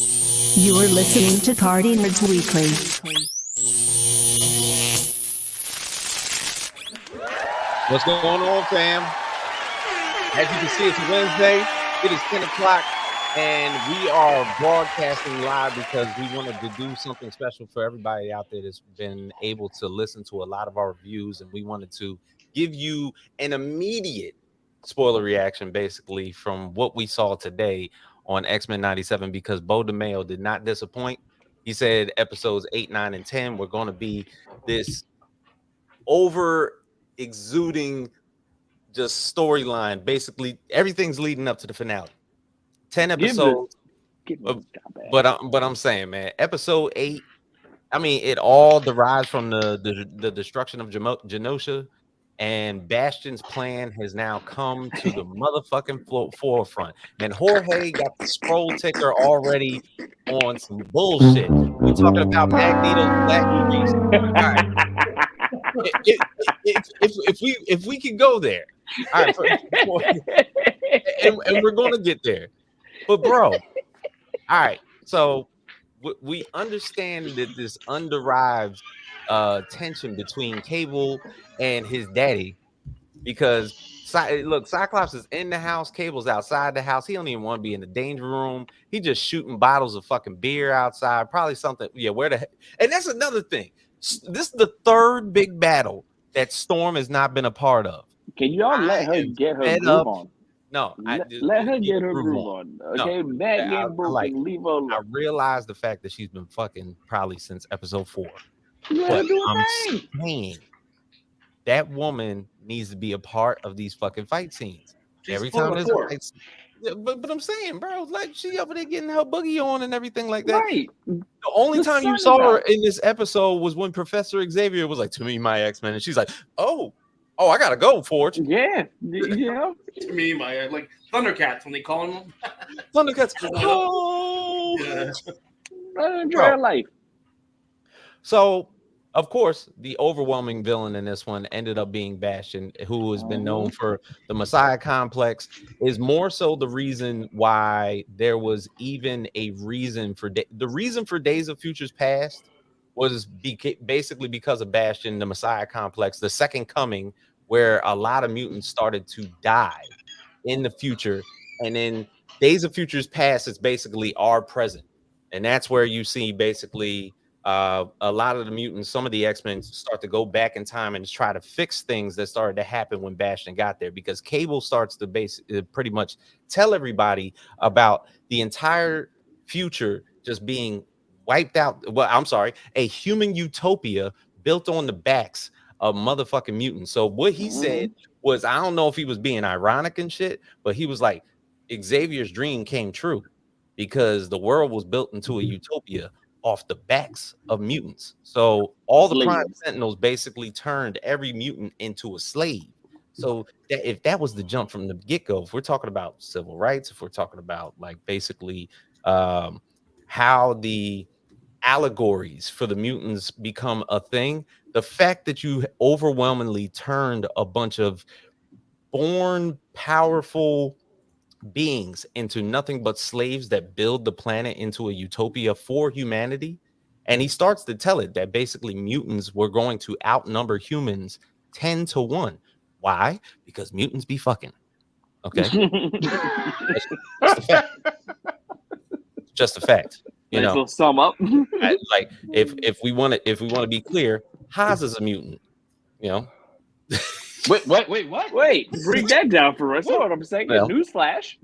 You are listening to Party Nerds Weekly. What's going on, fam? As you can see, it's Wednesday. It is 10 o'clock, and we are broadcasting live because we wanted to do something special for everybody out there that's been able to listen to a lot of our reviews, and we wanted to give you an immediate spoiler reaction, basically, from what we saw today on X-Men 97, because Bo DeMayo did not disappoint. He said episodes 8, 9, and 10 were going to be this over exuding just storyline. Basically, everything's leading up to the finale. 10 episodes, but I'm saying, man, episode 8. I mean, it all derives from the destruction of Genosha, and Bastion's plan has now come to the motherfucking forefront. And Jorge got the scroll ticker already on some bullshit. We talking about Magneto's Black Grease. All right. If we could go there, all right, and we're gonna get there, but bro, all right, so we understand that this underives tension between Cable and his daddy, because look, Cyclops is in the house, Cable's outside the house. He don't even want to be in the danger room. He just shooting bottles of fucking beer outside, probably something. Yeah, where the heck? And that's another thing. This is the third big battle that Storm has not been a part of. Can y'all let her get her groove on? No, let her get her groove on. Okay, no, back getting broken, leave her alone. I realize the fact that she's been fucking probably since episode 4. But I'm saying that woman needs to be a part of these fucking fight scenes. Every time there's a fight scene. Yeah, but I'm saying, bro, like, she over there getting her boogie on and everything like that. Right. The only time you saw her in this episode was when Professor Xavier was like, "To me, my X-Men," and she's like, "Oh, I gotta go, Forge." Yeah. To me, my like Thundercats when they call them Thundercats. Oh, enjoy life. So, of course, the overwhelming villain in this one ended up being Bastion, who has been known for the Messiah complex. Is more so the reason why there was even a reason for the reason for Days of Futures Past was basically because of Bastion, the Messiah complex, the second coming, where a lot of mutants started to die in the future, and then Days of Futures Past is basically our present, and that's where you see basically a lot of the mutants, some of the X-Men start to go back in time and try to fix things that started to happen when Bastion got there, because Cable starts to pretty much tell everybody about the entire future just being wiped out. Well, I'm sorry, a human utopia built on the backs of motherfucking mutants. So what he said was, I don't know if he was being ironic and shit, but he was like, Xavier's dream came true because the world was built into a utopia off the backs of mutants. So all the Prime Sentinels basically turned every mutant into a slave. So if that was the jump from the get-go, if we're talking about civil rights, if we're talking about like basically how the allegories for the mutants become a thing, the fact that you overwhelmingly turned a bunch of born powerful beings into nothing but slaves that build the planet into a utopia for humanity. And he starts to tell it that basically mutants were going to outnumber humans 10-1. Why? Because mutants be fucking. Okay. That's the fact. Just a fact. You know, sum up. Like if we want to be clear, Haas is a mutant. You know. Wait, what? Wait, bring that down for us. That's what I'm saying. Well, Newsflash.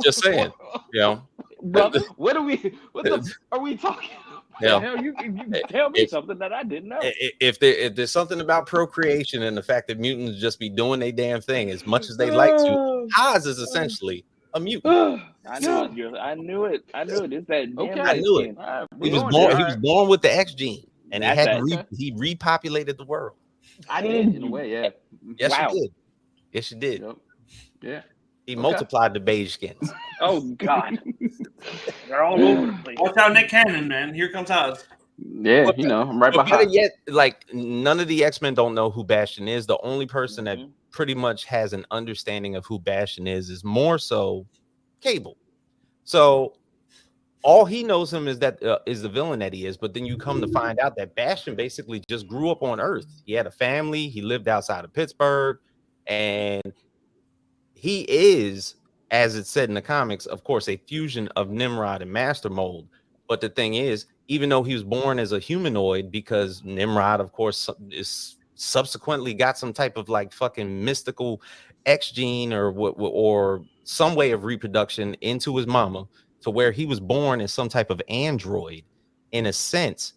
Just saying. You know. Brother, what are we talking about? Yeah. Hell, you tell me something that I didn't know. If there's something about procreation and the fact that mutants just be doing their damn thing as much as they like to, Haas is essentially a mutant. I knew it. It's that damn I knew it. He was born with the X gene, and he repopulated the world. I did in a way, yeah. Yes, you did. Yes, you did. Yep. Yeah. He multiplied the beige skins. Oh God, they're all over the place. Watch out, Nick Cannon, man. Here comes Oz. Yeah, I'm right behind. Better yet, like, none of the X-Men don't know who Bastion is. The only person that pretty much has an understanding of who Bastion is more so Cable. So all he knows him is that is the villain that he is. But then you come to find out that Bastion basically just grew up on Earth. He had a family. He lived outside of Pittsburgh, and he is, as it's said in the comics, of course, a fusion of Nimrod and Master Mold. But the thing is, even though he was born as a humanoid, because Nimrod, of course, is subsequently got some type of like fucking mystical X gene or some way of reproduction into his mama, to where he was born as some type of android. In a sense,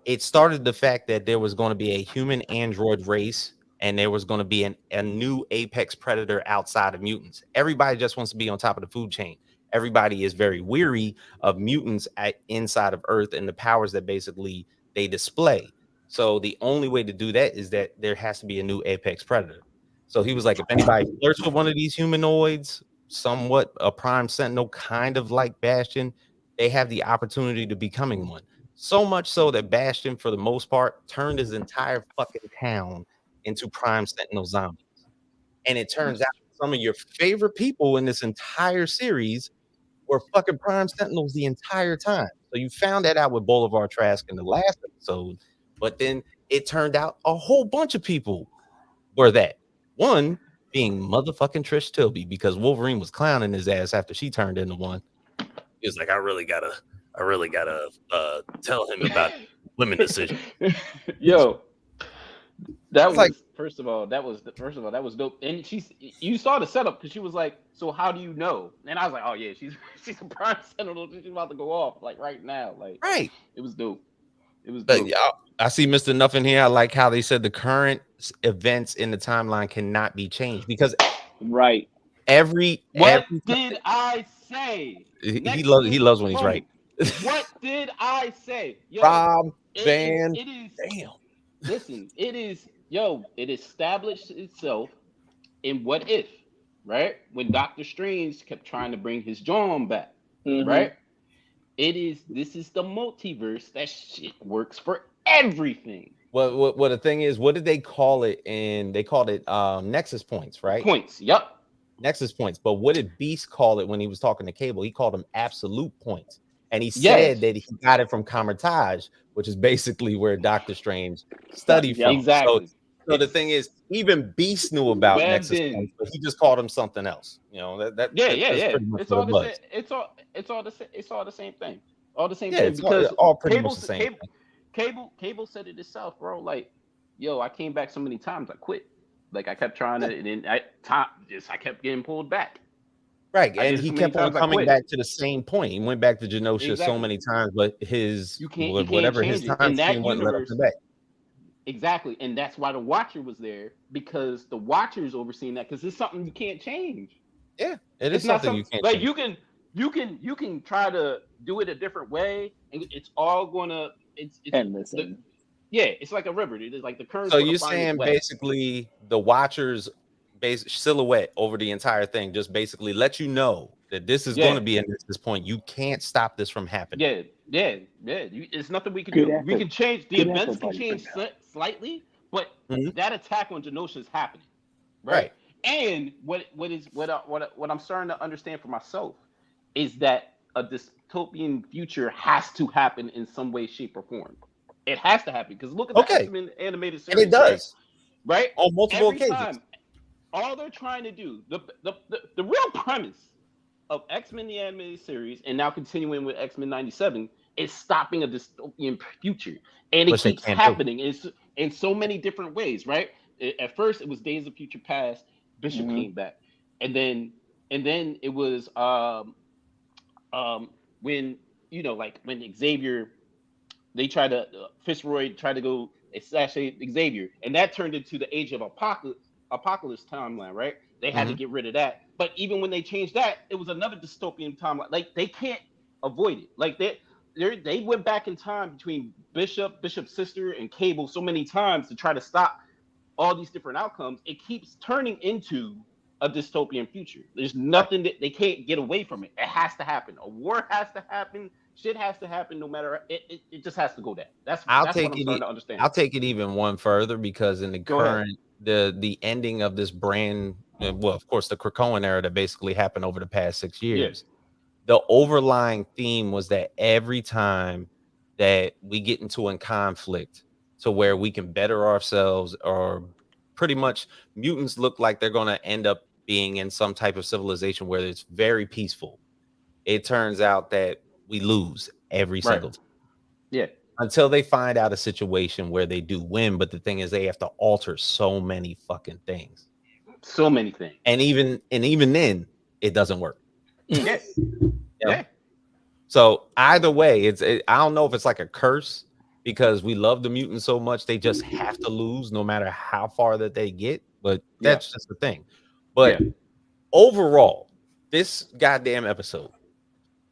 it started the fact that there was going to be a human android race, and there was going to be a new apex predator outside of mutants. Everybody just wants to be on top of the food chain. Everybody is very weary of mutants inside of Earth and the powers that basically they display. So the only way to do that is that there has to be a new apex predator. So he was like, if anybody flirts with one of these humanoids, somewhat a Prime Sentinel, kind of like Bastion, they have the opportunity to becoming one. So much so that Bastion, for the most part, turned his entire fucking town into Prime Sentinel zombies. And it turns out some of your favorite people in this entire series were fucking Prime Sentinels the entire time. So you found that out with Boulevard Trask in the last episode, but then it turned out a whole bunch of people were that. One being motherfucking Trish Tilby, because Wolverine was clowning his ass after she turned into one. He was like, I really gotta tell him about women decision. Yo, that was like, first of all, that was dope. And you saw the setup because she was like, so how do you know? And I was like, oh yeah, she's a Prime Sentinel. She's about to go off like right now. Like, right. It was dope. It was But dope. I see Mr. Nuff in here. I like how they said the current events in the timeline cannot be changed because right. What did I say? He loves when he's right. What did I say? Yo, Rob Van. It is. Damn. Listen, it is. Yo, it established itself in What If, right? When Doctor Strange kept trying to bring his John back, right? This is the multiverse. That shit works for everything. Well, the thing is, what did they call it? And they called it Nexus points, right? Points. Yep. Nexus points. But what did Beast call it when he was talking to Cable? He called them absolute points. And he said that he got it from Camertage, which is basically where Doctor Strange studied from. Exactly. So the thing is, even Beast knew about Nexus points, but he just called him something else. You know, that's It's all the same. It's all the same thing. All the same thing. Because all pretty much the same. Cable said it itself, bro. Like, yo, I came back so many times, I quit. Like I kept trying to, and then I kept getting pulled back. Right, and he kept on coming back to the same point. He went back to Genosha so many times, but his whatever his time scheme wouldn't let him come back. Exactly, and that's why the Watcher was there, because the Watcher's overseeing that, because it's something you can't change. Yeah, it's something you can't like change. You can try to do it a different way, and it's all gonna it's it's like a river. It's like the current. So you're saying basically the Watcher's silhouette over the entire thing just basically let you know that this is going to be at this point. You can't stop this from happening. It's nothing we can do. We can change the events, can change slightly, but that attack on Genosha is happening, right? And what I'm starting to understand for myself is that a dystopian future has to happen in some way, shape, or form. It has to happen, because look at the X-Men animated series. And it does, right? On multiple occasions. All they're trying to do, the real premise of X-Men the animated series, and now continuing with X-Men 97, is stopping a dystopian future, and it keeps happening in so many different ways, right? At first, it was Days of Future Past. Bishop came back, and then it was when when Xavier, they tried to Fitzroy tried to go assassinate Xavier, and that turned into the Age of Apocalypse timeline, right? They had to get rid of that. But even when they changed that, it was another dystopian timeline. Like, they can't avoid it. Like, they went back in time between Bishop's sister, and Cable so many times to try to stop all these different outcomes. It keeps turning into a dystopian future. There's nothing that they can't get away from it. It has to happen. A war has to happen. Shit has to happen. No matter it just has to go down. That's what I'm starting to understand. I'll take it even one further, because in the current the ending of this brand, well, of course, the Krakoan era that basically happened over the past 6 years. the overlying theme was that every time that we get into a conflict to where we can better ourselves, or pretty much mutants look like they're going to end up being in some type of civilization where it's very peaceful, it turns out that we lose every single time. Yeah. Until they find out a situation where they do win. But the thing is, they have to alter so many fucking things. So many things. And even then, it doesn't work. Yeah. Yeah. So either way, I don't know if it's like a curse because we love the mutants so much they just have to lose no matter how far that they get. But that's just the thing. But overall, this goddamn episode,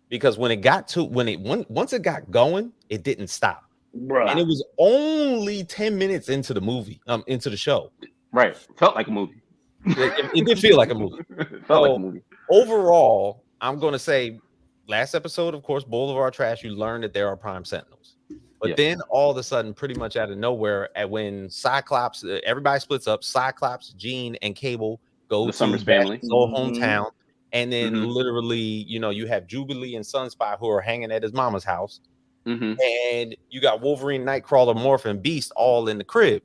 because when it got to once it got going, it didn't stop. Bruh. And it was only 10 minutes into the movie, into the show. Right. Felt like a movie. It did feel like a movie. Felt like a movie. Overall, I'm gonna say last episode, of course, Boulevard Trash, you learned that there are Prime Sentinels. But then all of a sudden, pretty much out of nowhere, when Cyclops, everybody splits up, Cyclops, Jean, and Cable go The to Summers family, hometown. And then literally, you have Jubilee and Sunspot who are hanging at his mama's house. And you got Wolverine, Nightcrawler, Morph, and Beast all in the crib.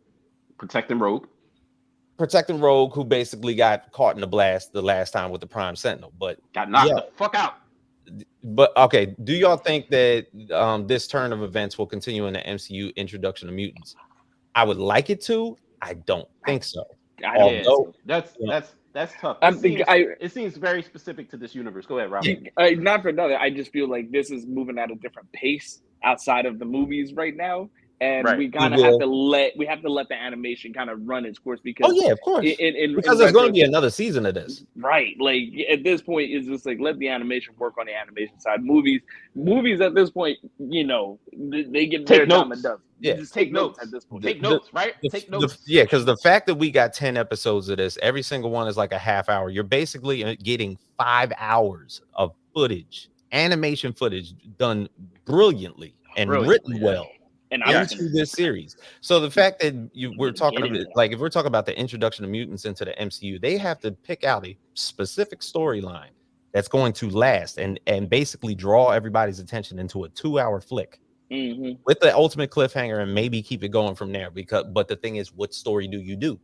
Protecting Rogue, who basically got caught in the blast the last time with the Prime Sentinel. But got knocked the fuck out. But okay, do y'all think that this turn of events will continue in the MCU introduction of mutants? I would like it to. I don't think so. Although, that's tough. It seems very specific to this universe. Go ahead, Robert. Not for another. I just feel like this is moving at a different pace outside of the movies right now, and we kind of have to let the animation kind of run its course because of course, because there's going to be another season of this, right? Like at this point, it's just like let the animation work on the animation side. Movies at this point, they get their time and done. Yeah, just take notes at this point. Take notes, right? Take notes. Because the fact that we got 10 episodes of this, every single one is like a half hour. You're basically getting 5 hours of footage, animation footage done brilliantly and written well. And into this series. So the fact that we're talking about, like, if we're talking about the introduction of mutants into the MCU, they have to pick out a specific storyline that's going to last and basically draw everybody's attention into a 2-hour flick. With the ultimate cliffhanger and maybe keep it going from there. But the thing is, what story do you do?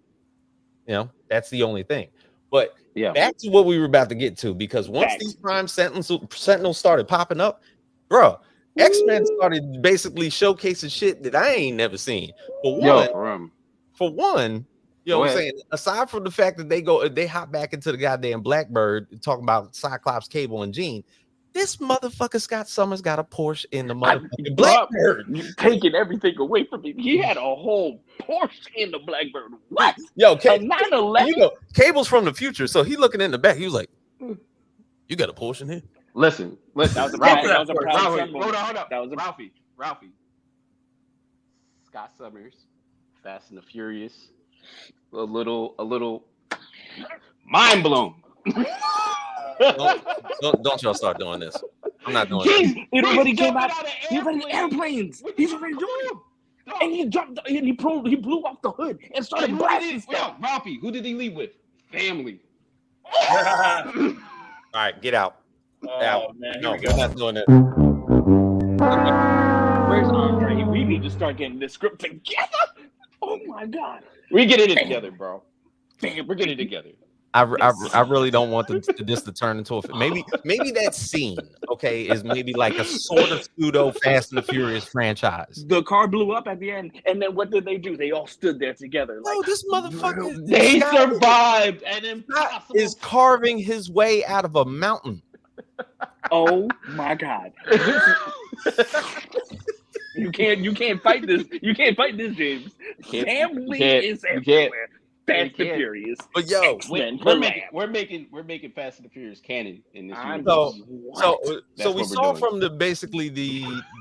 That's the only thing. But back to what we were about to get to, because once these Prime Sentinels started popping up, bro, X-Men started basically showcasing shit that I ain't never seen. For one, you know what I'm saying? Aside from the fact that they hop back into the goddamn Blackbird talking about Cyclops, Cable, and Jean. This motherfucker Scott Summers got a Porsche in the motherfucking Blackbird. You're taking everything away from me. He had a whole Porsche in the Blackbird. What? Yo, Cable's from the future, so he looking in the back. He was like, "You got a Porsche in here?" Listen. That was a Ralphie. Hold on. That was a Ralphie. Scott Summers, Fast and the Furious. A little mind blown. Don't y'all start doing this. I'm not doing it. It already came out. He's already airplanes. He's already doing it. And he jumped. And he blew off the hood and started blasting stuff. Ralphie, who did he leave with? Family. All right, get out. Man, no, we're not doing it. Where's Andre? We need to start getting this script together. Oh my God. We're getting it together, bro. We're getting it together. I really don't want this to turn into maybe that scene, is maybe like a sort of pseudo Fast and the Furious franchise. The car blew up at the end, and then what did they do? They all stood there together. No, this motherfucker, they survived, and is carving his way out of a mountain. Oh my God! You can't fight this. You can't fight this, James. Family is everywhere. Fast and Furious. But yo, we're making Fast and the Furious canon in this universe. So we saw from the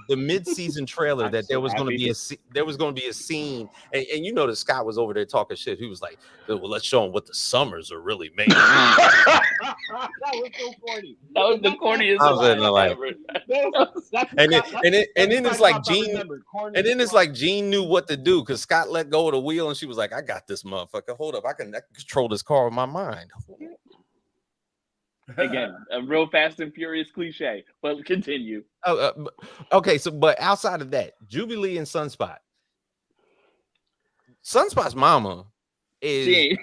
mid-season trailer that there was going to be a scene, and that Scott was over there talking shit. He was like, "Well, let's show them what the Summers are really made." That was so corny. That was the corniest. I was in the like, and then it's like Jean, and then it's like Jean knew what to do because Scott let go of the wheel, and she was like, "I got this motherfucker. Hold up, I can control this car with my mind." Again, a real Fast and Furious cliche, but continue. Okay, so but outside of that, Jubilee and Sunspot. Sunspot's mama is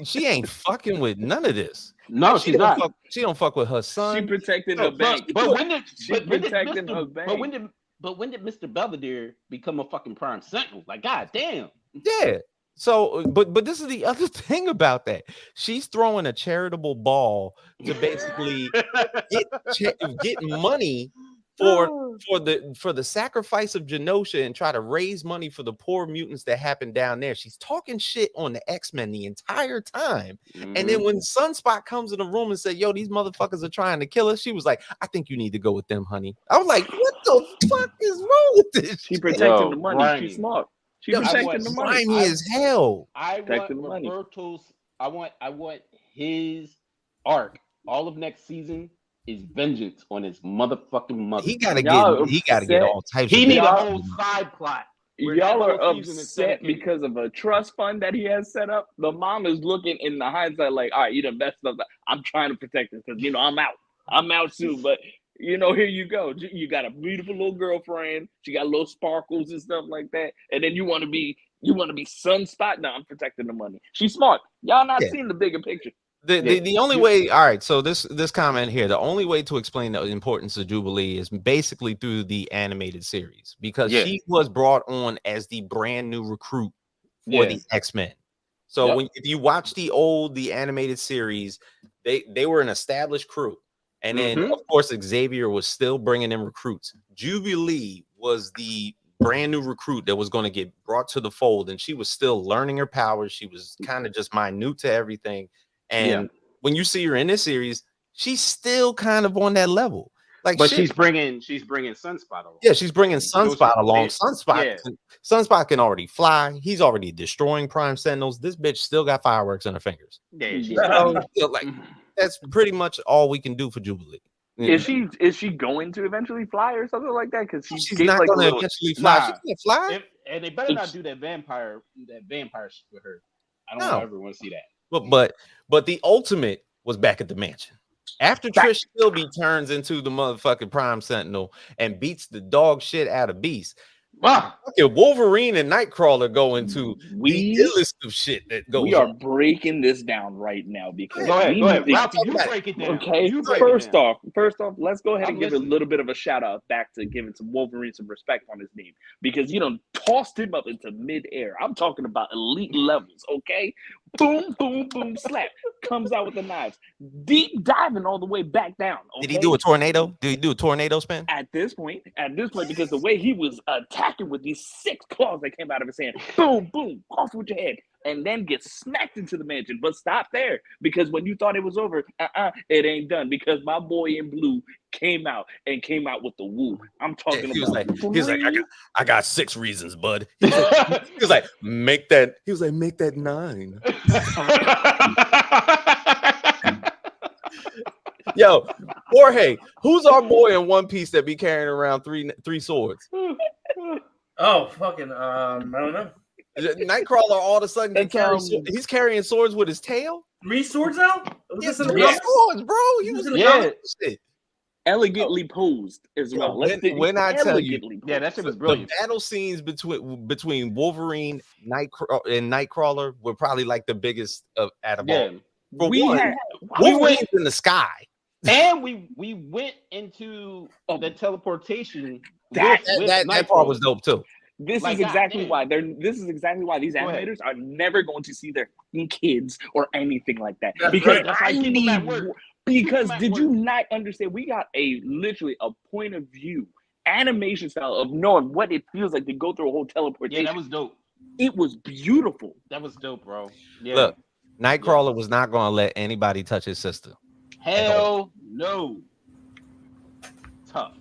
she ain't fucking with none of this. No, like, she's not. She don't fuck with her son. She protected her bank. But when did Mr. Belvedere become a fucking Prime Sentinel? Like, god damn. Yeah. So, but this is the other thing about that. She's throwing a charitable ball to basically get money for the sacrifice of Genosha and try to raise money for the poor mutants that happened down there. She's talking shit on the X-Men the entire time. And then when Sunspot comes in the room and said, yo, these motherfuckers are trying to kill us, she was like, I think you need to go with them, honey. I was like, what the fuck is wrong with this? She protecting the money. Brian. She's smart. She's protecting the money. Grimy as hell. I want Roberto's. I want his arc. All of next season is vengeance on his motherfucking mother. He gotta get all types. He need a whole side plot. Y'all are upset because of a trust fund that he has set up. The mom is looking in the hindsight like, all right, you done messed up. I'm trying to protect this because I'm out. I'm out soon, but. Here you go. You got a beautiful little girlfriend. She got little sparkles and stuff like that. And then you want to be Sunspot. No, I'm protecting the money. She's smart. Y'all not seeing the bigger picture. The only way. All right. So this comment here, the only way to explain the importance of Jubilee is basically through the animated series because she was brought on as the brand new recruit for the X-Men. So if you watch the animated series, they were an established crew. And then, of course, Xavier was still bringing in recruits. Jubilee was the brand new recruit that was going to get brought to the fold. And she was still learning her powers. She was kind of just minute to everything. And when you see her in this series, she's still kind of on that level. Like, but she's bringing Sunspot along. Yeah, she's bringing Sunspot along. Sunspot can already fly. He's already destroying Prime Sentinels. This bitch still got fireworks in her fingers. Yeah, she's like. That's pretty much all we can do for Jubilee. Is she going to eventually fly or something like that? Because she's not going to eventually fly. She's going to fly. And they better not do that vampire shit with her. I don't ever want to see that. But the ultimate was back at the mansion. After Trish Philby turns into the motherfucking Prime Sentinel and beats the dog shit out of Beast. Wow. Okay, Wolverine and Nightcrawler go into the list of shit that goes. We are breaking this down right now because go ahead. Ralph, you break it down. Okay, first off, let's go ahead and give a little bit of a shout out back to giving some Wolverine some respect on his name because you done tossed him up into midair. I'm talking about elite levels, okay? Boom, boom, boom, slap. Comes out with the knives. Deep diving all the way back down. Okay? Did he do a tornado? Did he do a tornado spin? At this point, because the way he was attacking with these 6 claws that came out of his hand, boom, boom, off with your head, and then get smacked into the mansion. But stop there, because when you thought it was over, it ain't done. Because my boy in blue came out with the woo. I'm talking about. He was like, I got 6 reasons, bud. He was like, make that. He was like, make that 9. Yo, Jorge, who's our boy in One Piece that be carrying around three swords? Oh, fucking, I don't know. Nightcrawler all of a sudden he's carrying swords with his tail. 3 swords now? Yes, 3 swords, bro. He was shit. Elegantly posed as well. When I tell you, that shit was brilliant. The battle scenes between Wolverine and Nightcrawler were probably like the biggest out of all. Wolverine's in the sky. And we went into the teleportation. That part was dope too. This is exactly why these animators are never going to see their kids or anything like that. Because did you not understand? We got literally a point of view animation style of knowing what it feels like to go through a whole teleportation. Yeah, that was dope. It was beautiful. That was dope, bro. Yeah. Look, Nightcrawler was not going to let anybody touch his sister. Hell no. Tough.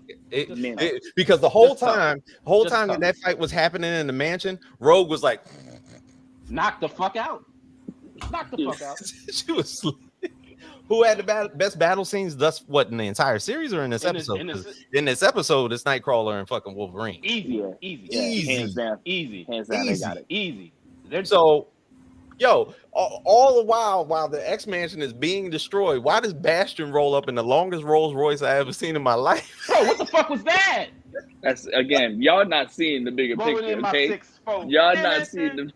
Because the whole time that fight was happening in the mansion, Rogue was like, knock the fuck out. Knock the fuck out. She was. Who had the best battle scenes in the entire series or in this episode? In this episode, it's Nightcrawler and fucking Wolverine. Easy. Hands down. Easy. Hands down. They got it. Easy. So Yo, all the while the X Mansion is being destroyed, why does Bastion roll up in the longest Rolls Royce I ever seen in my life? Bro, what the fuck was that? That's again, y'all not seeing the bigger Rolling picture, in my okay? 6'4". Y'all not seeing the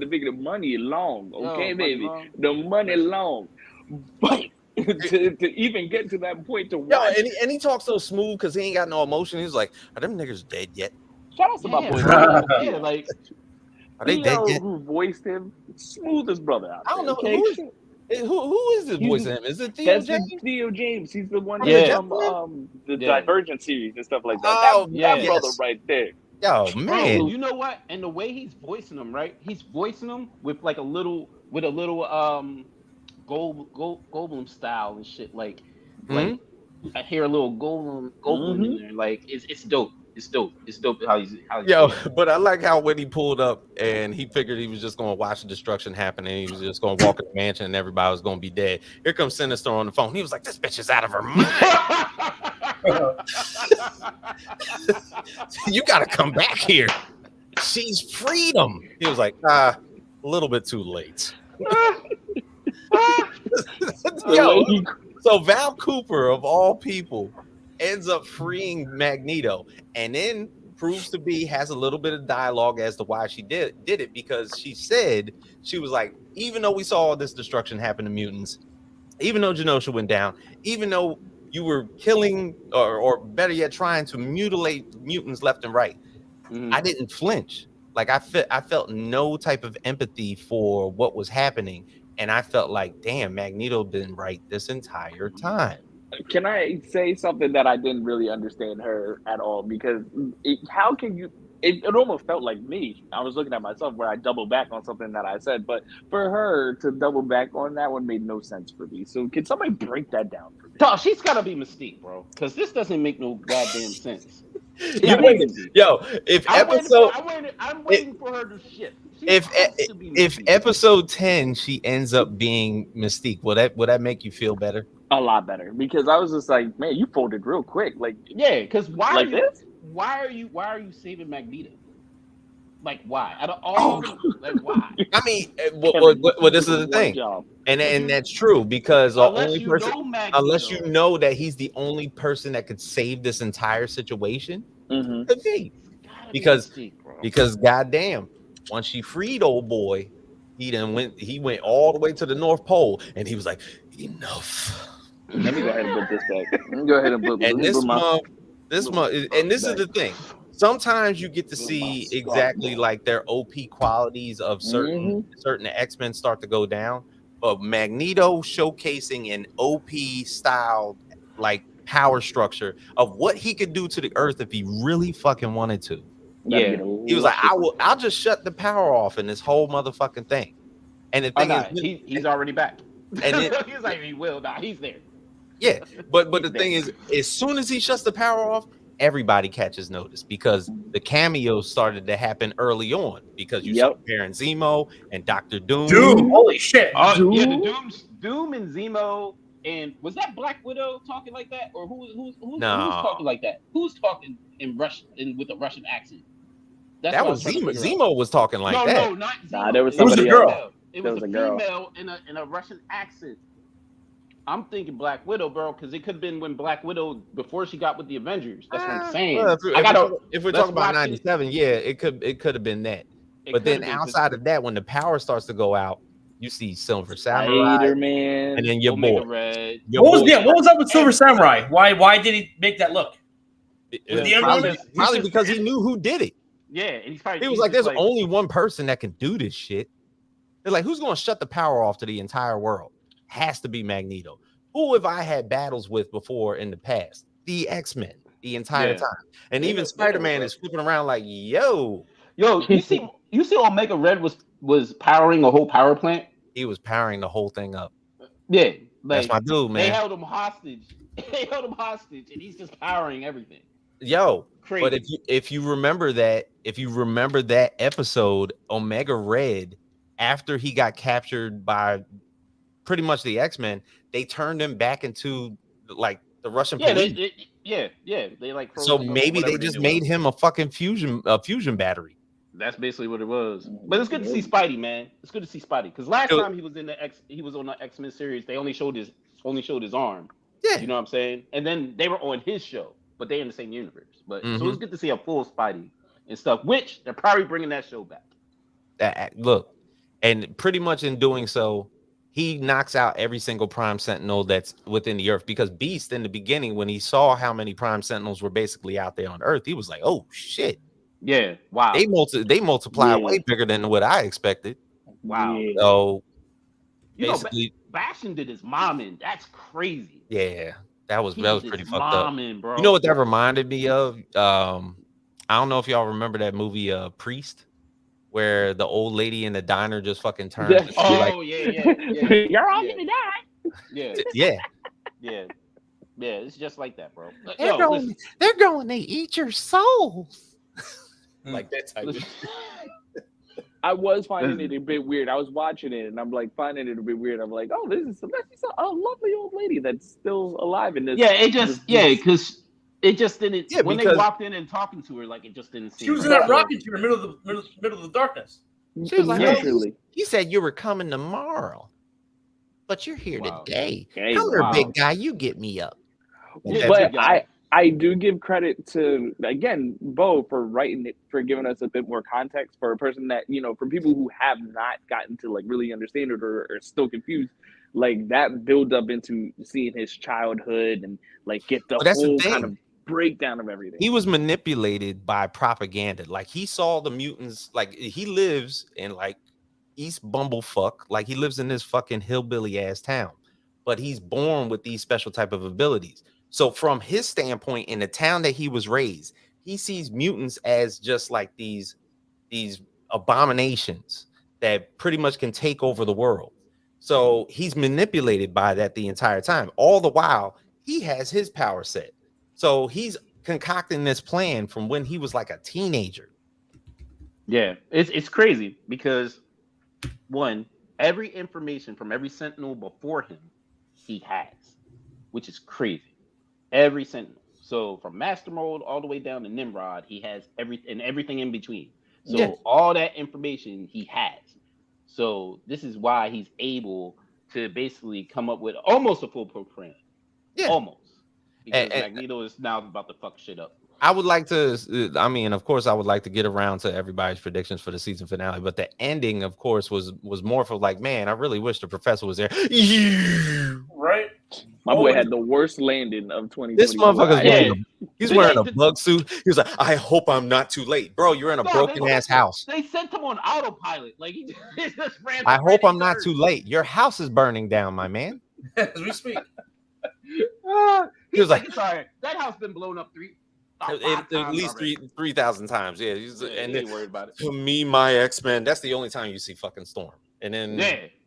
bigger. The money long, okay, baby. Long. The money long, but to even get to that point to Yo, watch. and he talks so smooth because he ain't got no emotion. He's like, "Are them niggas dead yet? Shout out to my boy. Yeah, like Are they dead yet?" Who voiced him? Smoothest brother out I don't there. know Okay? who is this voice of him? Is it Theo That's James? Theo James. He's the one Yeah. from the Divergent series and stuff like that. Oh, that brother yes. right there. Yo, bro, man. you know what? And the way he's voicing them, right? He's voicing them with like a little Goldblum style and shit. Like I hear a little Goldblum in there. Like it's dope. It's dope. It's dope how he's Yo, but I like how when he pulled up and he figured he was just going to watch the destruction happen and he was just going to walk in the mansion and everybody was going to be dead. Here comes Sinister on the phone. He was like, "This bitch is out of her mind. You got to come back here. She's freedom." He was like, a little bit too late." Yo, so Val Cooper, of all people, ends up freeing Magneto and then has a little bit of dialogue as to why she did it, because she said, she was like, even though we saw all this destruction happen to mutants, even though Genosha went down, even though you were killing or better yet trying to mutilate mutants left and right, I didn't flinch. Like I felt no type of empathy for what was happening, and I felt like, damn, Magneto been right this entire time. Can I say something that I didn't really understand her at all? Because how can you? It almost felt like me. I was looking at myself where I doubled back on something that I said, but for her to double back on that one made no sense for me. So can somebody break that down for me? Dog, she's gotta be Mystique, bro, because this doesn't make no goddamn sense. I'm waiting for her to shift. If episode 10 she ends up being Mystique, will that make you feel better? A lot better, because I was just like, man, you folded real quick. Like, yeah, because why are you saving Magneto? Like, why? Out of all, like, why? I mean, well, this is the thing, and that's true, because unless you know that he's the only person that could save this entire situation, could be, because goddamn, once she freed old boy, he went all the way to the North Pole, and he was like, enough. Let me go ahead and put this back. Let me go ahead and put this month, and this is the thing. Sometimes you get to see exactly like their OP qualities of certain X-Men start to go down, but Magneto showcasing an OP style like power structure of what he could do to the Earth if he really fucking wanted to. Yeah, he was like, I'll just shut the power off in this whole motherfucking thing. And the thing is, he's already back. And he's like, he will. Nah, he's there. Yeah, but the thing is, as soon as he shuts the power off, everybody catches notice, because the cameos started to happen early on, because you saw Baron Zemo and Dr. Doom. Holy shit! Yeah, the Doom and Zemo, and was that Black Widow talking like that, or who's talking like that? Who's talking in Russian with a Russian accent? That was Zemo. Zemo was talking like that. No, not Zemo. Nah, there was somebody else. It was a female in a Russian accent. I'm thinking Black Widow, bro, because it could have been when Black Widow, before she got with the Avengers. That's what I'm saying. Well, if we're talking about 97, yeah, it could have been that. But then outside of that, when the power starts to go out, you see Silver Samurai, Spider-Man, and then your boy. What was up with Silver Samurai? Why did he make that look? Probably because he knew who did it. Yeah, and he was like, "There's only one person that can do this shit." They're like, "Who's going to shut the power off to the entire world?" Has to be Magneto. Who have I had battles with before in the past? The X-Men, the entire time. And even Spider-Man is flipping around like, yo, you see Omega Red was powering a whole power plant? He was powering the whole thing up. Yeah. That's my dude, man. They held him hostage. And he's just powering everything. Yo, crazy. But if you remember that episode, Omega Red, after he got captured by pretty much the X-Men, they turned him back into like the Russian police. They like, so maybe they just made him a fucking fusion battery. That's basically what it was. But it's good to see Spidey, man. It's good to see Spidey because last time he was on the X-Men series, they only showed his arm. Yeah, you know what I'm saying. And then they were on his show, but they in the same universe. But so it's good to see a full Spidey and stuff, which they're probably bringing that show back. Look, and pretty much in doing so, he knocks out every single Prime Sentinel that's within the Earth. Because Beast, in the beginning, when he saw how many Prime Sentinels were basically out there on Earth, he was like, "Oh shit!" Yeah, wow. They multiply way bigger than what I expected. Wow. So basically, Bastion did his mom in. That's crazy. Yeah, that was pretty fucked up. Bro. You know what that reminded me of? I don't know if y'all remember that movie Priest, where the old lady in the diner just fucking turns. Yeah. Oh yeah. You're all gonna die. Yeah. It's just like that, bro. They're going to eat your souls. Like that type of. I was finding it a bit weird. I was watching it and I'm like finding it a bit weird. I'm like, oh, this is a lovely old lady that's still alive in this. Yeah, because it just didn't. Yeah, when they walked in and talking to her, like it just didn't seem. She was in that rocking chair in the middle of the darkness. She was like, literally. You said you were coming tomorrow, but you're here today. Come here, big guy. You get me up. But I do give credit to, again, Bo for writing it, for giving us a bit more context for a person that, for people who have not gotten to like really understand it or are still confused, like that build up into seeing his childhood and like get the whole kind of breakdown of everything. He was manipulated by propaganda. Like he saw the mutants, like he lives in like East Bumblefuck, like he lives in this fucking hillbilly ass town, but he's born with these special type of abilities. So from his standpoint, in the town that he was raised, he sees mutants as just like these abominations that pretty much can take over the world. So he's manipulated by that the entire time. All the while, he has his power set. So he's concocting this plan from when he was like a teenager. Yeah, it's crazy because one, every information from every Sentinel before him, he has, which is crazy. Every Sentinel. So from Master Mold all the way down to Nimrod, he has everything in between. So all that information he has. So this is why he's able to basically come up with almost a full program. Yeah. Almost. Because Magneto is now about to fuck shit up. I would like to, of course, I would like to get around to everybody's predictions for the season finale, but the ending, of course, was more for like, man, I really wish the professor was there. Right? My boy had the worst landing of 2020. This motherfucker's wearing a bug suit. He was like, I hope I'm not too late. Bro, you're in a broken ass house. They sent him on autopilot. Like he just ran. I hope I'm not too late. Your house is burning down, my man. As we speak. He was like, sorry, that house been blown up at least 3,000 times. Yeah, and they ain't worried about it. To me, my X-Men, that's the only time you see fucking Storm. And then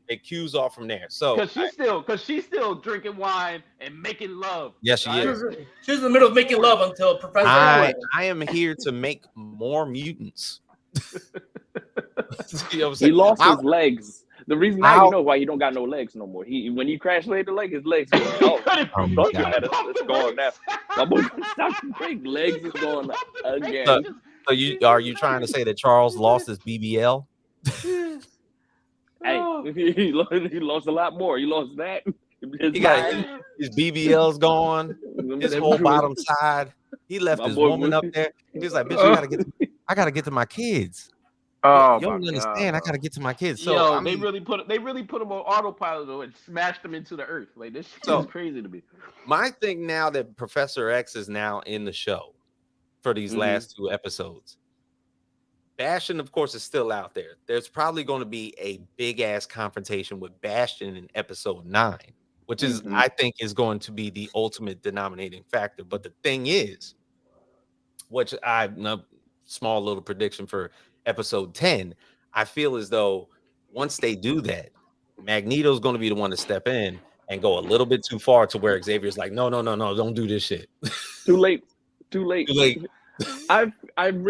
it cues off from there. So because she's still drinking wine and making love. Yes, she is. She's in the middle of making love until Professor. I am here to make more mutants. He lost his legs. The reason now you know why he don't got no legs no more. When he crash laid the leg, his legs go, it's gone now. My boy stop to break. Legs is going again. So are you trying to say that Charles lost his BBL? Hey, he lost a lot more. He lost that. His BBL's gone. His whole bottom side. He left his woman up there. He was like, "Bitch, I gotta get to my kids." Oh, you don't understand. I gotta get to my kids. So they really put him on autopilot though and smashed him into the earth. Like this shit is crazy to me. My thing now that Professor X is now in the show for these last 2 episodes. Bastion, of course, is still out there. There's probably going to be a big ass confrontation with Bastion in episode 9, which is I think is going to be the ultimate denominating factor. But the thing is, which small little prediction for episode 10, I feel as though once they do that, Magneto's going to be the one to step in and go a little bit too far to where Xavier's like, no, don't do this shit. Too late. Like I said,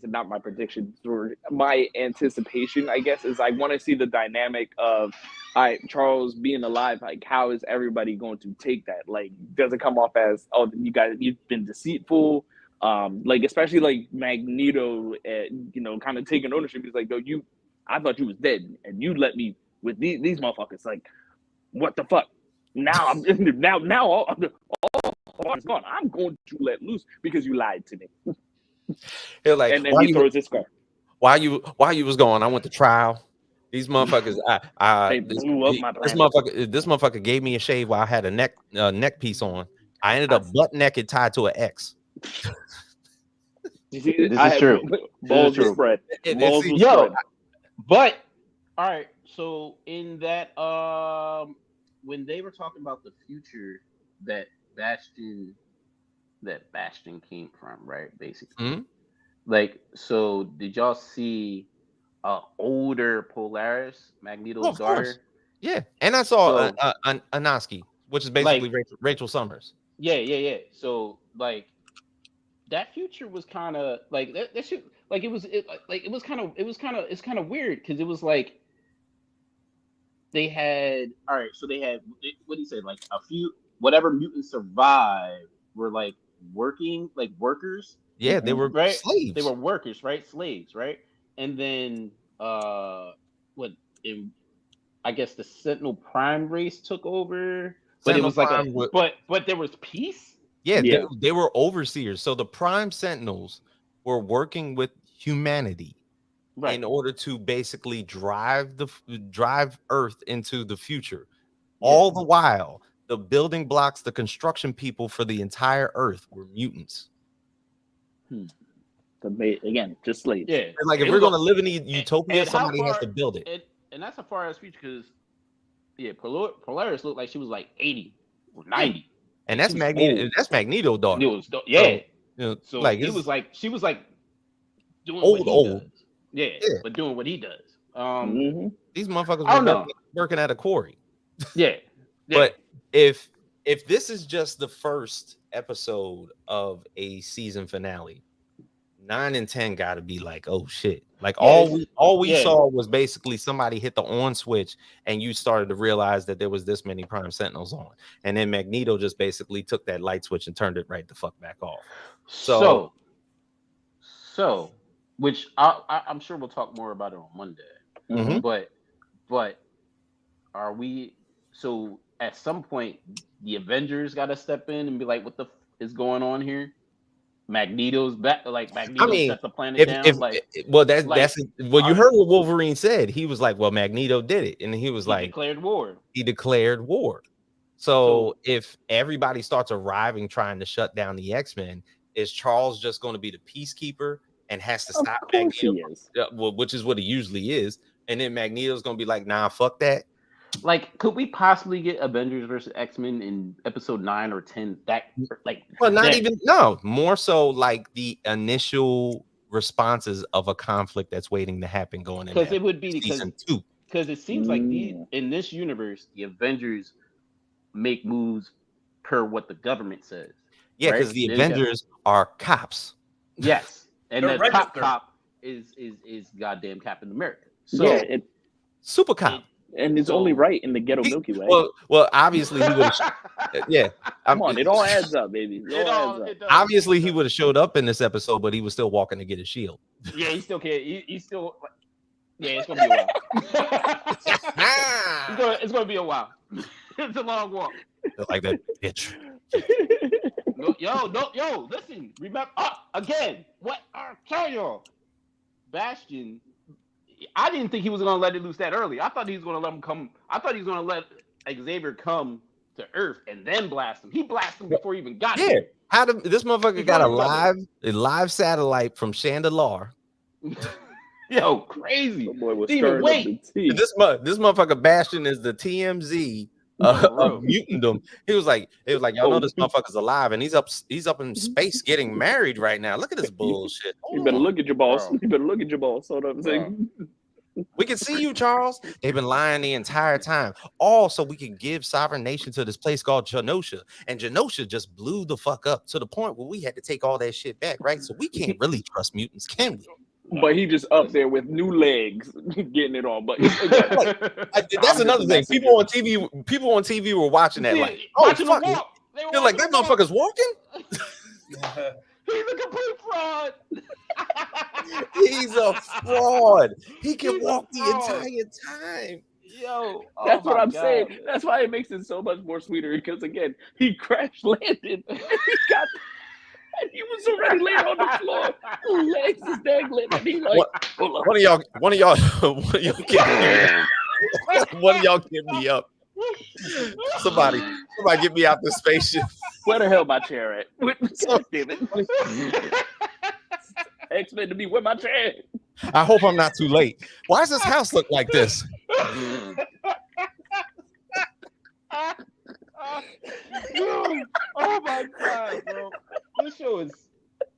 not my prediction, or my anticipation, I guess, is I want to see the dynamic of Charles being alive. Like, how is everybody going to take that? Like, does it come off as, oh, you've been deceitful? Like especially like Magneto, kind of taking ownership. He's like, "Yo, I thought you was dead, and you let me with these motherfuckers. Like, what the fuck? Now I'm now all is gone. I'm going to let loose because you lied to me." He's like, and then he throws his car. While you was going, I went to trial. These motherfuckers, this motherfucker gave me a shave while I had a neck piece on. I ended up butt naked tied to an X. This is true. Balls were spread. But all right. So in that, when they were talking about the future that Bastion came from, right? Basically, Mm-hmm. like, so did y'all see older Polaris, Magneto's daughter? Yeah, and I saw Anoski, which is basically like, Rachel Summers. Yeah. So like that future was kind of like that shit. Like it's kind of weird because it was like they had what do you say, like a few whatever mutants survived were like working like workers. Yeah, they were slaves. They were workers, right? Slaves, right? And then I guess the Sentinel Prime race took over, but it was like but there was peace. Yeah. They were overseers. So the Prime Sentinels were working with humanity in order to basically drive Earth into the future. All the while, the building blocks, the construction people for the entire Earth were mutants. Again, just slaves. Yeah, like if we're going to live in a utopia, somebody has to build it. And that's a far as future because Polaris looked like she was like 80 or 90. And that's Magneto. That's Magneto's daughter. So like it was like she was like doing old. Does. Yeah, but doing what he does. These motherfuckers were working at a quarry. Yeah. But if this is just the first episode of a season finale, 9 and 10 got to be like, oh shit! Like all we saw was basically somebody hit the on switch, and you started to realize that there was this many Prime Sentinels on, and then Magneto just basically took that light switch and turned it right the fuck back off. So which I'm sure we'll talk more about it on Monday. But are we? So at some point, the Avengers got to step in and be like, "What the is going on here?" Magneto's back, like Magneto set the planet down. You heard what Wolverine said. He was like, "Well, Magneto did it," and he was like, "He declared war." So if everybody starts arriving trying to shut down the X-Men, is Charles just going to be the peacekeeper and has to stop Magneto? Which is what he usually is, and then Magneto's going to be like, "Nah, fuck that." Like, could we possibly get Avengers versus X-Men in episode 9 or 10? More so like the initial responses of a conflict that's waiting to happen going in. Because it would be season 2. Because it seems like in this universe, the Avengers make moves per what the government says. Yeah, because the Avengers are cops. Yes, and the top cop is goddamn Captain America. So super cop. And it's only right in the ghetto Milky Way. Well, obviously he would. Come on, it all adds up, baby. It all adds up. Obviously, he would have showed up in this episode, but he was still walking to get his shield. Yeah, he still can't. He's still. Yeah, it's gonna be a while. It's gonna be a while. It's a long walk. Like that bitch. Yo, listen. Remember again. What I'll tell y'all, Bastion. I didn't think he was going to let it loose that early. I thought he was going to let him come. I thought he was going to let Xavier come to Earth and then blast him. He blasted him before he even got here. How did this motherfucker got a live satellite from Chandelar? Yo, crazy. Boy was wait. This motherfucker Bastion is the TMZ of mutantdom. He was like, y'all know this motherfucker's alive, and he's up in space getting married right now. Look at this bullshit. You better look at your boss. You better look at your boss. Hold up, we can see you, Charles. They've been lying the entire time, all so we can give sovereign nation to this place called Genosha, and Genosha just blew the fuck up to the point where we had to take all that shit back, right? So we can't really trust mutants, can we? But he just up there with new legs, getting it on. But that's another thing. People on TV were watching that, like, oh fuck, they're like, that motherfucker's walking. He's a complete fraud. He's a fraud. He can He's a walk the fraud. entire time. Yo, oh That's what my I'm saying. God. That's why it makes it so much more sweeter because again, he crash landed and he got. And he was already laying on the floor, legs is dangling, and he like, hold on. One of y'all get me up. One of y'all get me up. Somebody get me out this spaceship. Where the hell my chair at? God damn it. X-Men to me, where my chair? I hope I'm not too late. Why does this house look like this? Oh my God, bro. This show is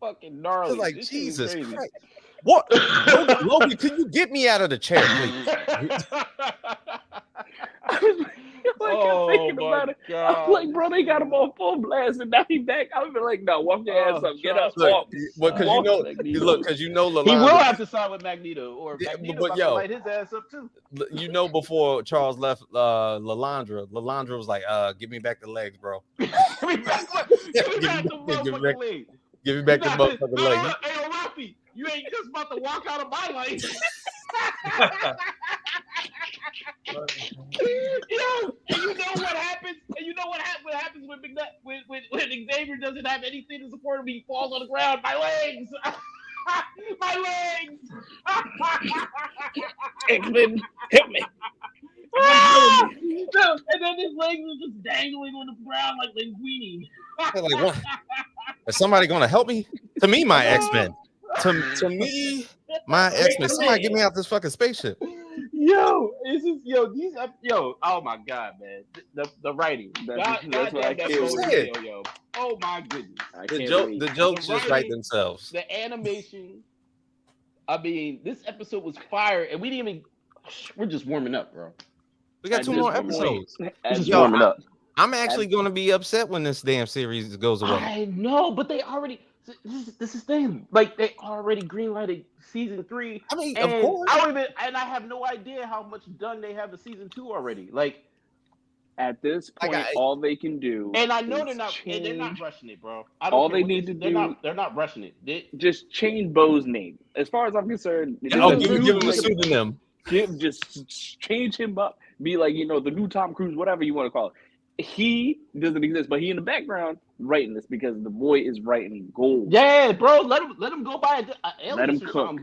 fucking gnarly. It's like, This shit is Jesus crazy. Christ. What? Logan, can you get me out of the chair, please? Oh thinking my about it. God. I'm like, bro, they got him on full blast, and now he back. I was like, no, walk your ass up, get up, walk. Because you know, because you know, he will Lalonde, have to side with Magneto, or Yeah, Magneto but about yo. to light his ass up too. you know, before Charles left, Lalandra was like, "Give me back the legs, bro. Give me back the motherfucking leg. Give me back the motherfucking legs." Hey, yo, Rafi, you ain't just about to walk out of my life. And you know what happens? And you know what happens when Xavier doesn't have anything to support him? He falls on the ground. My legs. My legs. X-Men, help me. And then his legs are just dangling on the ground like linguini. Like, what? Is somebody gonna help me? To me, my X-Men. To me, my X-Men. Somebody get me out this fucking spaceship. Oh my God, man. The writing. That's what I can't say. Yo. Oh my goodness. The jokes just write themselves. The animation. I mean, this episode was fire, and we're just warming up, bro. We got 2 more episodes. Just warming up. I'm actually going to be upset when this damn series goes away. I know, but they already. This is thing. Like they already greenlighted season 3. I mean, and of course. I have no idea how much done they have of season 2 already. Like at this point, all they can do. And I know they're not rushing it, bro. All they need to do. They're not rushing it. Just change Bo's name. As far as I'm concerned, give him a pseudonym. Just change him up. Be like, the new Tom Cruise, whatever you want to call it. He doesn't exist, but he in the background writing this because the boy is writing gold. Yeah, bro. Let him go by let him cook.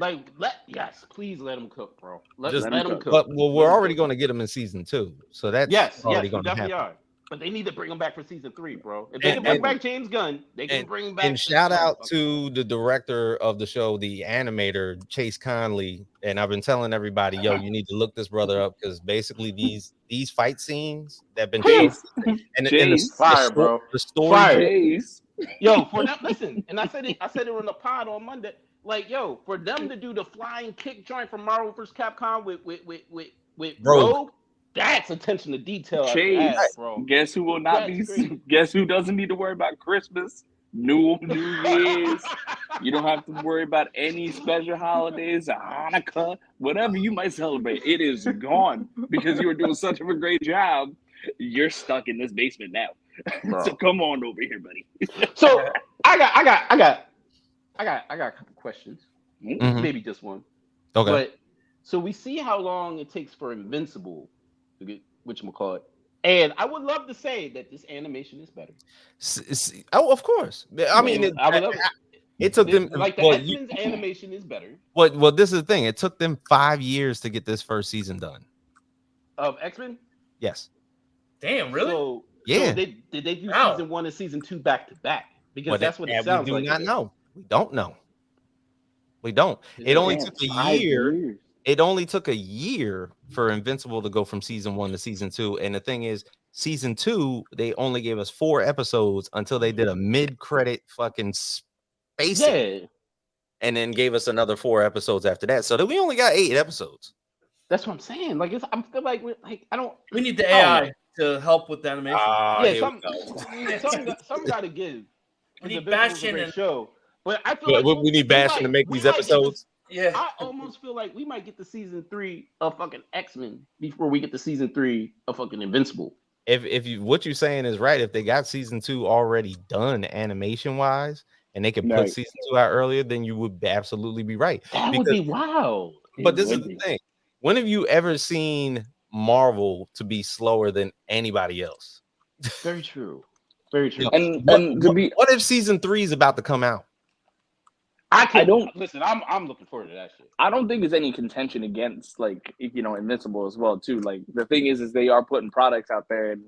Please let him cook, bro. Let him cook. But we're already going to get him in season 2, so that's already going to happen. Are. But they need to bring him back for season 3, bro. If they can bring back James Gunn, they can bring him back. And shout out to the director of the show, the animator, Chase Conley. And I've been telling everybody, yo, you need to look this brother up because basically these fight scenes that have been and the story. Yo, for them, listen, and I said it on the pod on Monday. Like, yo, for them to do the flying kick joint from Marvel vs. Capcom with Rogue. That's attention to detail. Chase, bro. Guess who will not be? Guess who doesn't need to worry about Christmas, New Year's? You don't have to worry about any special holidays, Hanukkah, whatever you might celebrate. It is gone because you were doing such a great job. You're stuck in this basement now. So come on over here, buddy. So I got a couple questions. Maybe just one. Okay. But so we see how long it takes for Invincible to get whatchamacallit. And I would love to say that this animation is better. Oh, of course. I mean, it took them like the X-Men's animation is better. Well, this is the thing. It took them 5 years to get this first season done. Of X-Men? Yes. Damn, really? So did they do season 1 and season 2 back to back? Because that's what it sounds like. We do not know. We don't know. We don't. It only took a year. It only took a year for Invincible to go from season 1 to season 2. And the thing is, season 2, they only gave us 4 episodes until they did a mid-credit fucking spacing. Yeah. And then gave us another 4 episodes after that. So that we only got 8 episodes. That's what I'm saying. Like, I feel like I don't. We need the AI to help with the animation. Some got to give. We need Bastion and show. But I feel we need Bastion to make these episodes. Yeah, I almost feel like we might get to season 3 of fucking X-Men before we get to season 3 of fucking Invincible. If you what you're saying is right, if they got season 2 already done animation wise, and they could put Right. season 2 out earlier, then you would absolutely be right. That would be wild. But this is the thing. When have you ever seen Marvel to be slower than anybody else? Very true. Very true. What if season 3 is about to come out? I don't listen. I'm looking forward to that shit. I don't think there's any contention against like Invincible as well too. Like the thing is they are putting products out there, and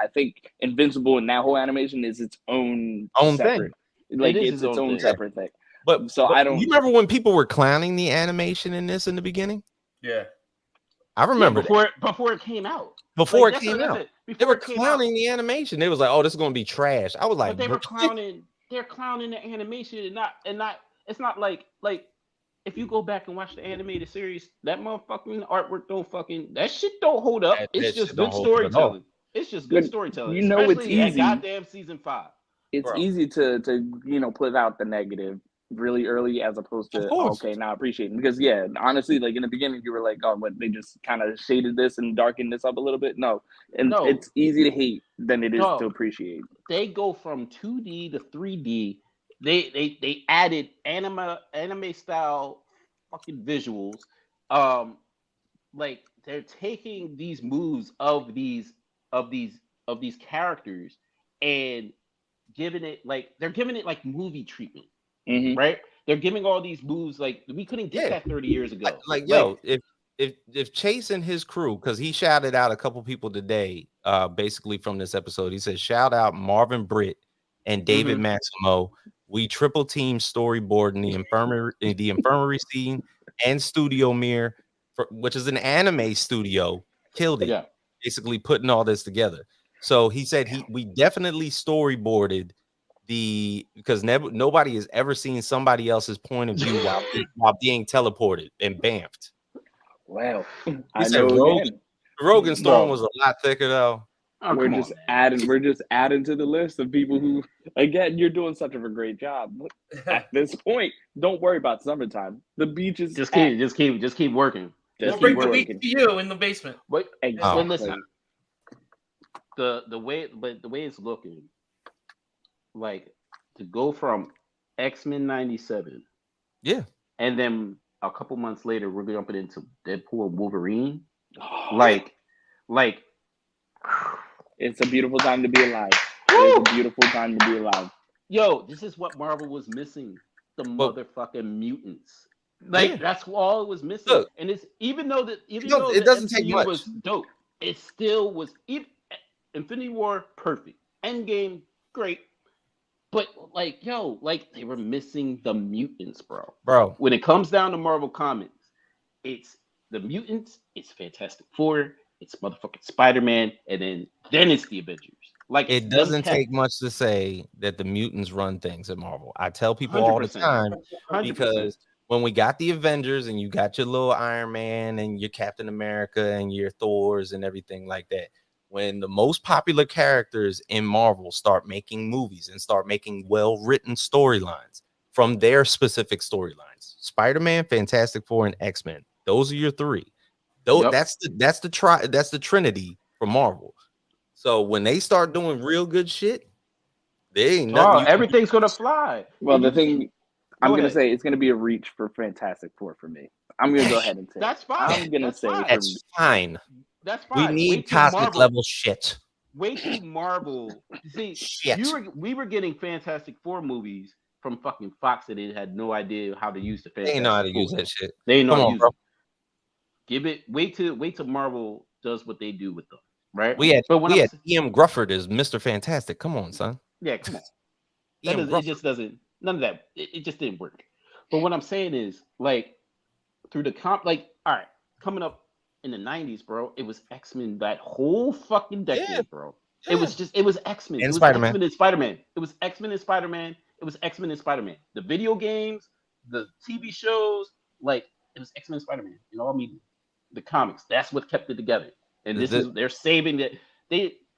I think Invincible and that whole animation is its own separate thing. Like it's its own separate thing. But I don't. You remember when people were clowning the animation in this in the beginning? Yeah, I remember before it came out. Before it came out, they were clowning the animation. They was like, "Oh, this is gonna be trash." I was like, but they were clowning. They're clowning the animation and not. It's not like if you go back and watch the animated series, that motherfucking artwork that shit don't hold up. It's just good storytelling. It's just good storytelling. It's easy. At goddamn season 5. It's easy to put out the negative really early as opposed to okay, now appreciate it. Because honestly, like in the beginning you were like, oh, but they just kind of shaded this and darkened this up a little bit. No, it's easy to hate than it is to appreciate. They go from 2D to 3D. They added anime style fucking visuals. Like they're taking these moves of these characters and giving it like movie treatment. Mm-hmm. Right? They're giving all these moves like we couldn't get that 30 years ago. If Chase and his crew, because he shouted out a couple people today, basically from this episode, he said, shout out Marvin Britt and David Maximo. We triple team storyboard in the infirmary scene and Studio Mirror, which is an anime studio, killed it. Yeah. Basically putting all this together. So he said we definitely storyboarded because nobody has ever seen somebody else's point of view while being teleported and bamfed. Wow. He said Rogan Storm was a lot thicker though. Oh, we're just adding to the list of people who, again, you're doing such a great job. At this point, don't worry about summertime. The beach is just keep working. We'll bring the beach to you in the basement. But listen, the way it's looking, like to go from X-Men 97, and then a couple months later we're jumping into Deadpool and Wolverine, like. It's a beautiful time to be alive. It's a beautiful time to be alive. Yo, this is what Marvel was missing. The motherfucking mutants. Like that's all it was missing. Look, and it's even though it doesn't take much. Was dope. It still was. Infinity War, perfect. Endgame, great. But they were missing the mutants, bro. When it comes down to Marvel Comics, it's the mutants. It's Fantastic Four. It's motherfucking Spider-Man, and then it's the Avengers. Like it doesn't take much to say that the mutants run things at Marvel. I tell people all the time 100%. Because when we got the Avengers and you got your little Iron Man and your Captain America and your Thors and everything like that, when the most popular characters in Marvel start making movies and start making well-written storylines from their specific storylines, Spider-Man, Fantastic Four, and X-Men, those are your three. That's the Trinity for Marvel. So when they start doing real good shit, they ain't nothing. Everything's gonna fly. Well, the thing I'm gonna say it's gonna be a reach for Fantastic Four for me. I'm gonna go ahead and say that's fine. I'm gonna say that's fine. That's fine. We need cosmic level shit. Wait till Marvel. See, we were getting Fantastic Four movies from fucking Fox that they had no idea how to use the Fantastic Four. They ain't know how to use that shit. They ain't know how to use it. Wait till Marvel does what they do with them, right? We had E.M. Grufford as Mr. Fantastic. Come on, son. Yeah, come on. It just doesn't. None of that. It just didn't work. But what I'm saying is, like, through the all right, coming up in the 90s, bro, it was X-Men that whole fucking decade, bro. Yeah. It was X-Men. And Spider-Man. X-Men and Spider-Man. It was X-Men and Spider-Man. It was X-Men and Spider-Man. The video games, the TV shows, like, it was X-Men and Spider-Man in all media. The comics, that's what kept it together. And they're saving it.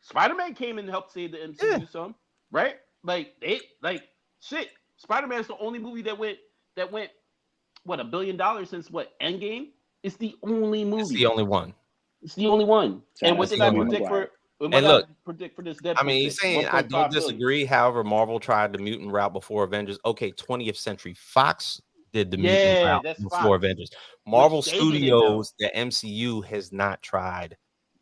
Spider-Man came in and helped save the MCU some, right? Shit. Spider-Man's the only movie that went what, $1 billion since what, Endgame? It's the only movie. It's the only one. It's the only one. And what did I predict for And look, predict for this Deadpool. I mean, he's saying I don't disagree. However, Marvel tried the mutant route before Avengers. Okay, 20th Century Fox did the mutant route before Avengers. Marvel Studios, the MCU has not tried.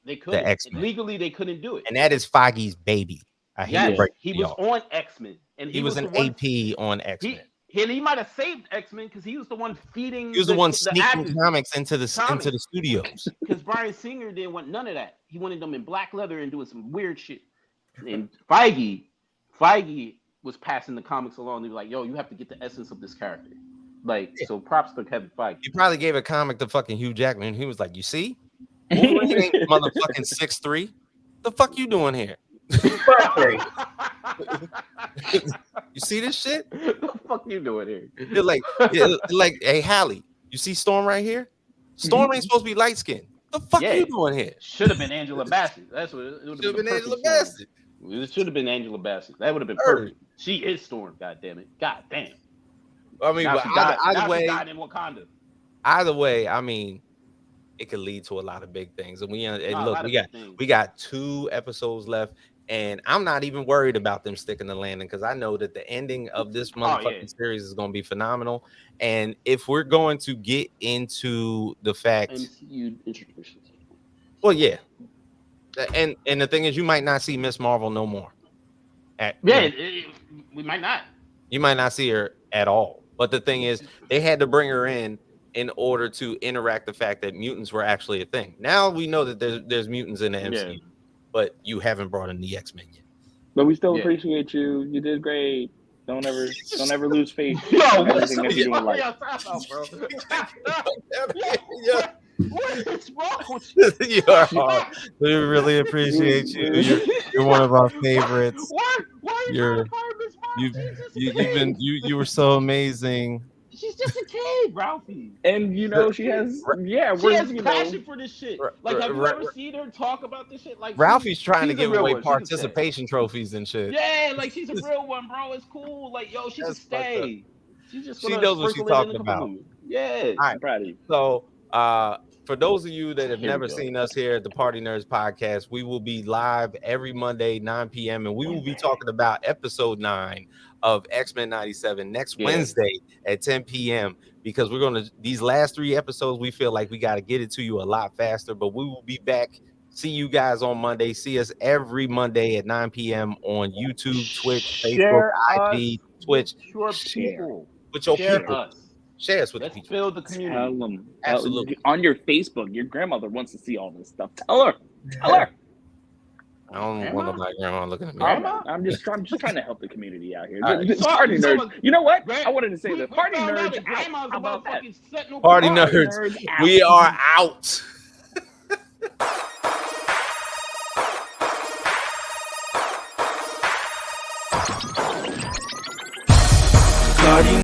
They couldn't. The X-Men. Legally, they couldn't do it. And that is Feige's baby. I hate to break he was on X-Men, and he was an AP on X-Men. He might have saved X-Men because he was the one feeding. He was the one sneaking comics into the studios. Because Bryan Singer didn't want none of that. He wanted them in black leather and doing some weird shit. And Feige was passing the comics along. They were like, "Yo, you have to get the essence of this character." So props to Kevin Feige. He probably gave a comic to fucking Hugh Jackman. He was like, "You see, Wolverine ain't motherfucking 6'3". The fuck you doing here?" You see this shit? What the fuck you doing here? You're like, hey Hallie, you see Storm right here? Storm ain't supposed to be light skinned. The fuck you doing here? Should have been Angela Bassett. That's what it would have been. Angela Bassett. It should have been Angela Bassett. That would have been perfect. She is Storm. God damn it. God damn. I mean, but either way, in Wakanda. Either way, I mean, it could lead to a lot of big things. And we got 2 episodes left. And I'm not even worried about them sticking the landing because I know that the ending of this motherfucking series is going to be phenomenal. And if we're going to get into the fact, well, yeah, and the thing is, you might not see Miss Marvel no more. We might not. You might not see her at all. But the thing is, they had to bring her in order to interact the fact that mutants were actually a thing. Now we know that there's mutants in the MCU. Yeah. But you haven't brought in the X-Men yet. But we still appreciate you. You did great. Don't ever lose faith. Everything that you do in life. What is wrong with you? You are hard. We really appreciate you. You're one of our favorites. You were so amazing. She's just a kid, Ralphie. And she has passion for this shit. Like, have you ever seen her talk about this shit? Like, Ralphie's trying to give away participation trophies and shit. Yeah, like she's a real one, bro. It's cool. Like, yo, she can stay. She knows what she's talking about. Yeah, I'm proud of you. So, for those of you that have never seen us here at the Party Nerds podcast, we will be live every Monday, 9 p.m. and we will be talking about episode 9 of X-Men 97 next Wednesday at 10 p.m. because these last 3 episodes, we feel like we got to get it to you a lot faster, but we will be back. See you guys on Monday. See us every Monday at 9 p.m. on YouTube, Twitch, Facebook, IG, Twitch. With your people. Share us with the people. Build the community. Tell them. Absolutely. On your Facebook, your grandmother wants to see all this stuff. Tell her. I don't want my grandma looking at me. I'm just trying to help the community out here. Party nerds. You know what? I wanted to say that. Party nerds. How about that? Party nerds. We are out. Party